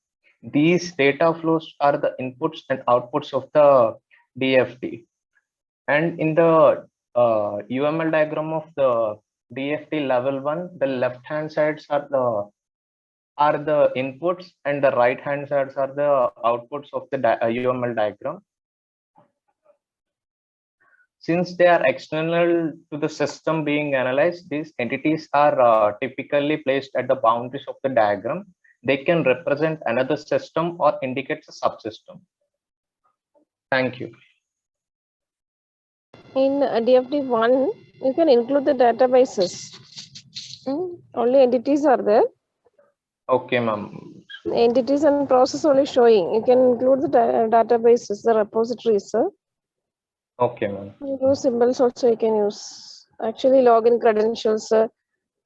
These data flows are the inputs and outputs of the DFT. And in the UML diagram of the DFT level 1, the left hand sides are the inputs and the right hand sides are the outputs of the UML diagram. Since they are external to the system being analyzed, these entities are typically placed at the boundaries of the diagram. They can represent another system or indicate a subsystem. Thank you. In DFD1, you can include the databases. Only entities are there. Okay, ma'am. Entities and process only showing. You can include the databases, the repositories, sir. Okay, ma'am. Those symbols also you can use. Actually, login credentials,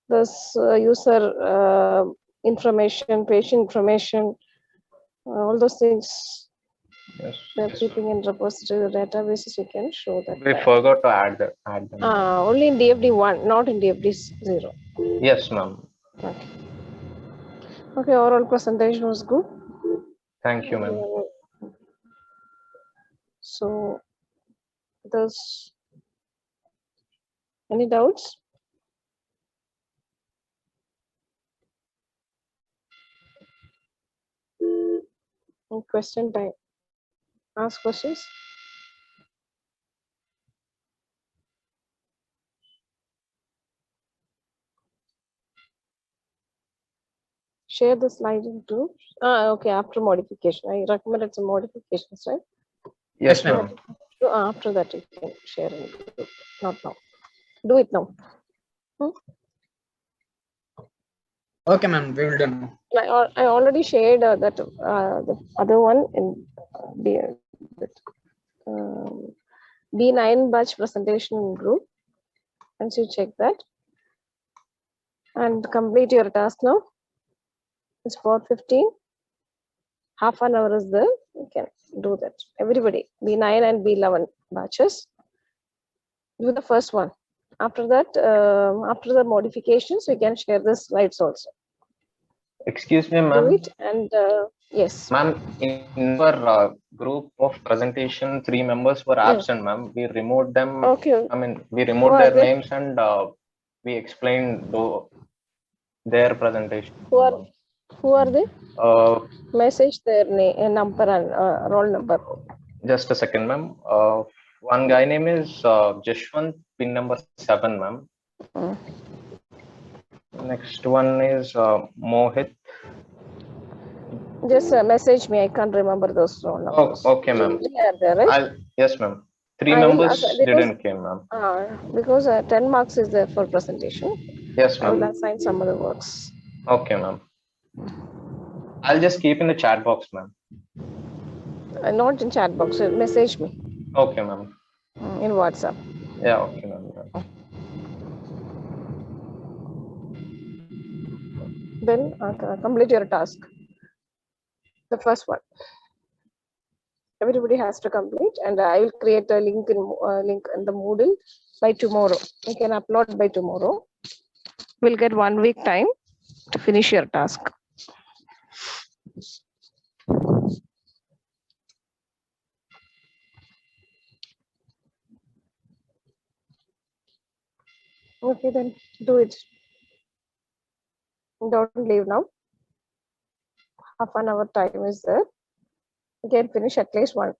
this user information, patient information, all those things. Yes. They're keeping in repository, the databases, you can show that. We forgot to add them. Only in DFD1, not in DFD0. Yes, ma'am. Okay. Okay, overall presentation was good. Thank you, ma'am. So, there's any doubts? Question time. Ask questions. Share the slide in group. Okay, after modification. I recommended some modifications, right? Yes, ma'am. After that, you can share in group. Not now. Do it now. Okay, ma'am, we will do now. I already shared that the other one in B9 batch presentation in group. Once you check that and complete your task now. It's 4:15. Half an hour is there. You can do that. Everybody, B9 and B11 batches. Do the first one. After that, after the modifications, we can share the slides also. Excuse me, Do ma'am. it and yes. Ma'am, in our group of presentation, 3 members were absent, ma'am. We removed them. Okay. I mean, we removed their names and we explained their presentation. Who are they? Message their name, number and roll number. Just a second, ma'am. One guy name is Jashwant, pin number 7, ma'am. Next one is Mohit. Just message me. I can't remember those roll numbers. Oh, okay, ma'am. Right? Yes, ma'am. 3 members didn't came, ma'am. Because 10 marks is there for presentation. Yes, I will ma'am. assign some other works. Okay, ma'am. I'll just keep in the chat box, ma'am. Not in chat box. Message me Okay, ma'am. in WhatsApp. Yeah, okay, ma'am. Then complete your task. The first one. Everybody has to complete, and I will create a link in the Moodle by tomorrow. You can upload by tomorrow. We'll get 1 week time to finish your task. Okay, then do it. Don't leave now. Half an hour time is there. You can finish at least one.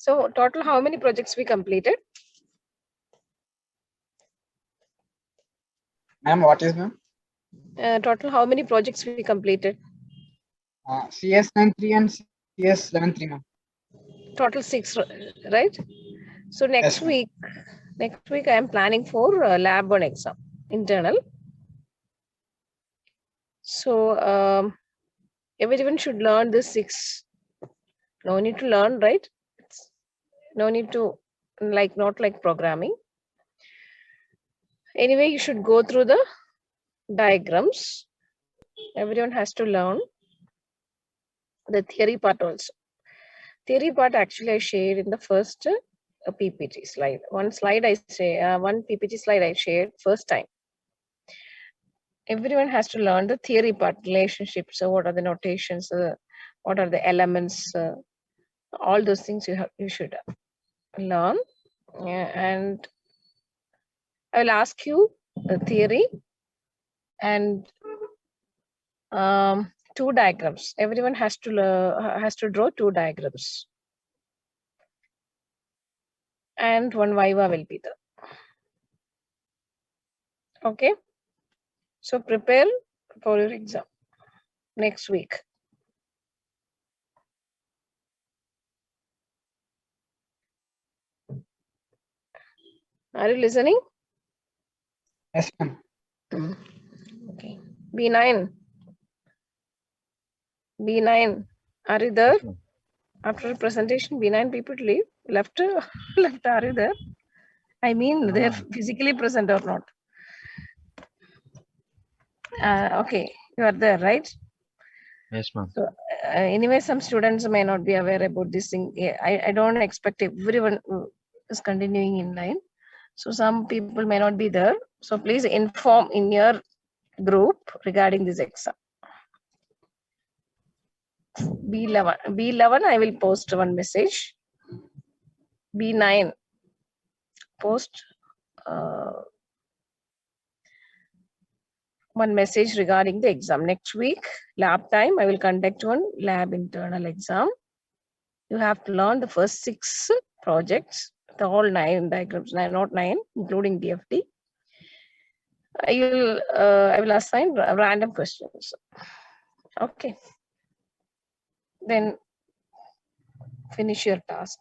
So total, how many projects we completed? Ma'am, what is ma'am? Total, how many projects we completed? CS 9.3 and CS 11.3 ma'am. Total 6, right? So next Yes, ma'am. week I am planning for lab 1 exam, internal. So everyone should learn this 6. No need to learn, right? No need to not like programming. Anyway, you should go through the diagrams. Everyone has to learn the theory part also. Theory part actually I shared in the first PPT slide. One PPT slide I shared first time. Everyone has to learn the theory part, relationships. So what are the notations? What are the elements? All those things you should learn. And I will ask you the theory and 2 diagrams. Everyone has to draw 2 diagrams. And 1 viva will be there. Okay. So prepare for your exam next week. Are you listening? Yes, ma'am. Okay. B9. B9. Are you there? After the presentation, B9 people leave. Left, left. Are you there? I mean, they're physically present or not. Okay, you are there, right? Yes, ma'am. So anyway, some students may not be aware about this thing. I don't expect everyone is continuing in line. So some people may not be there. So please inform in your group regarding this exam. B11, I will post one message. B9, post one message regarding the exam. Next week, lab time, I will conduct one lab internal exam. You have to learn the first 6 projects, the all 9 diagrams, not 9, including DFT. I will assign random questions. Okay. Then finish your task.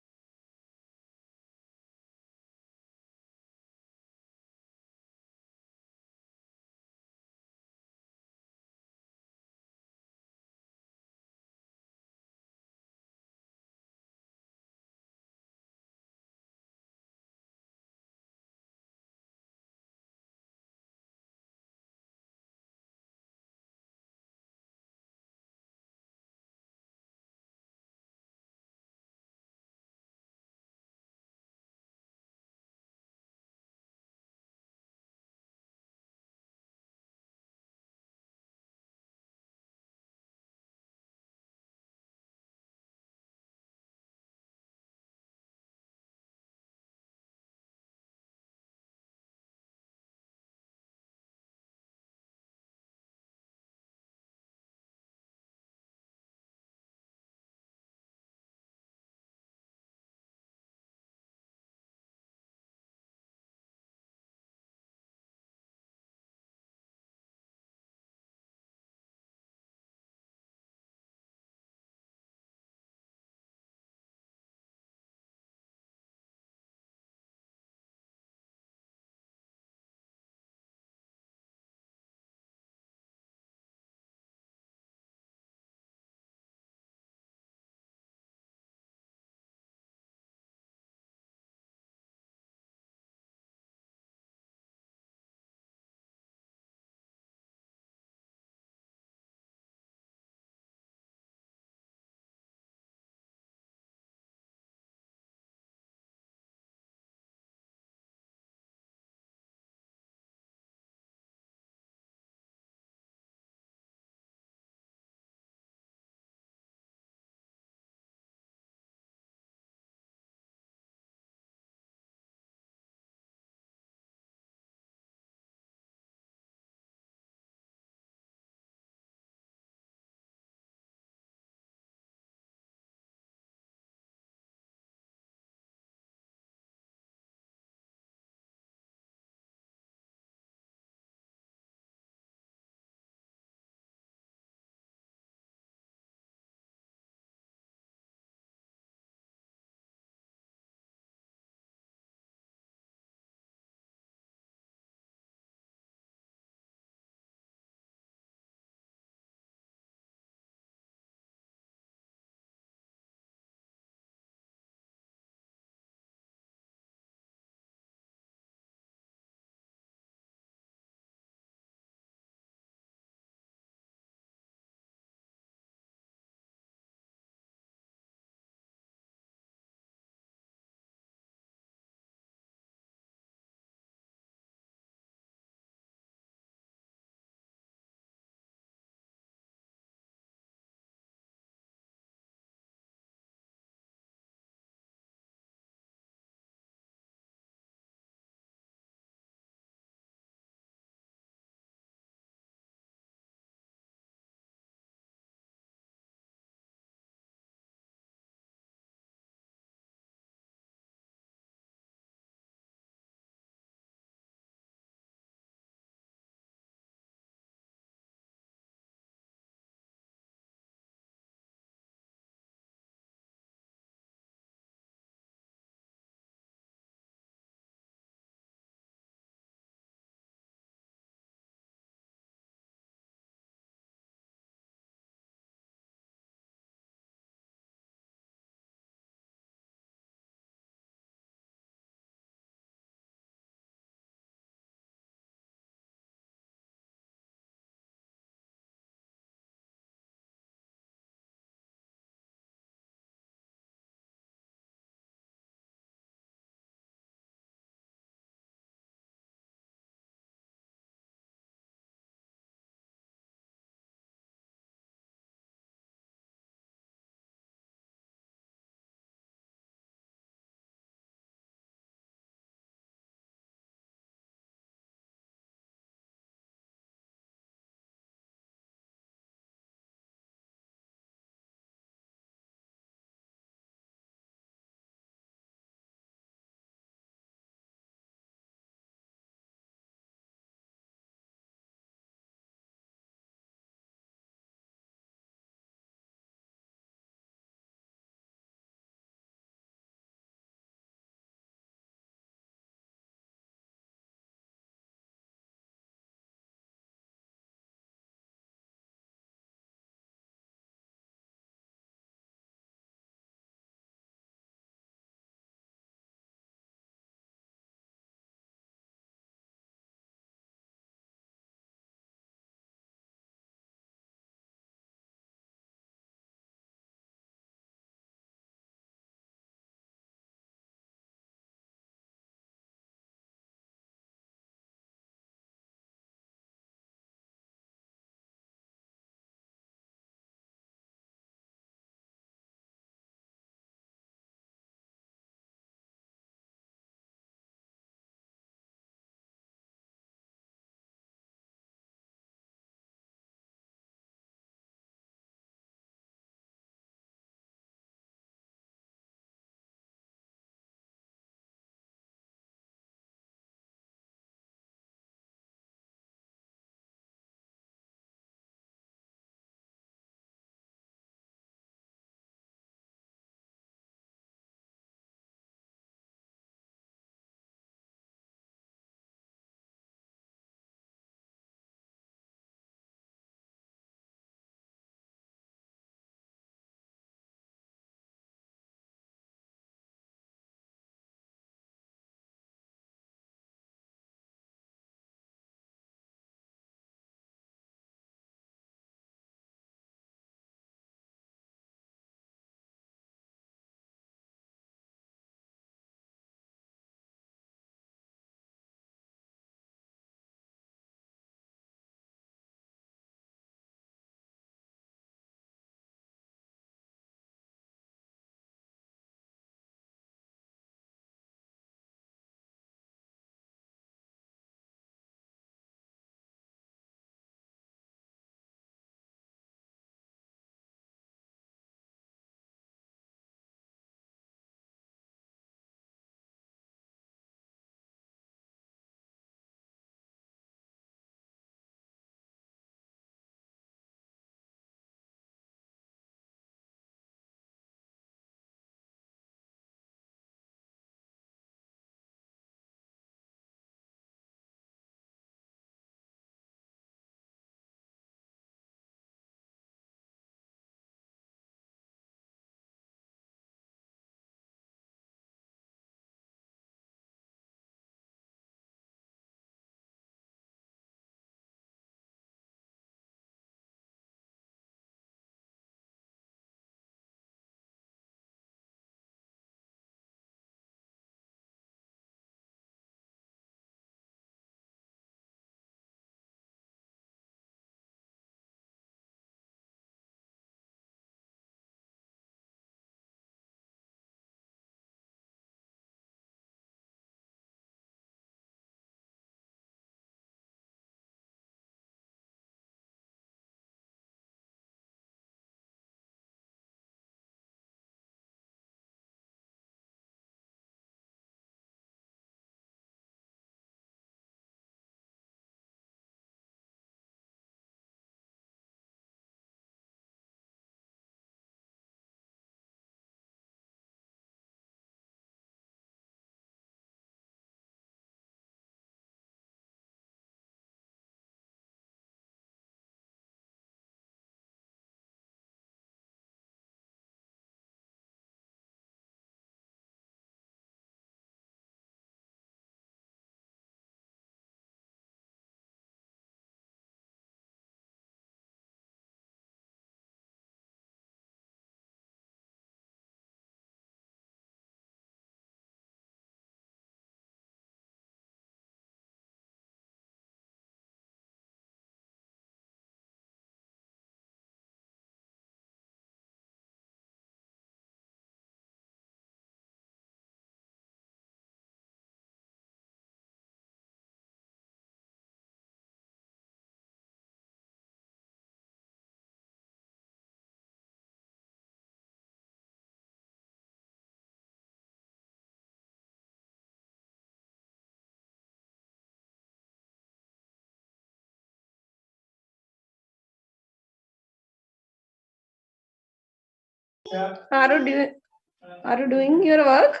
Are you doing your work?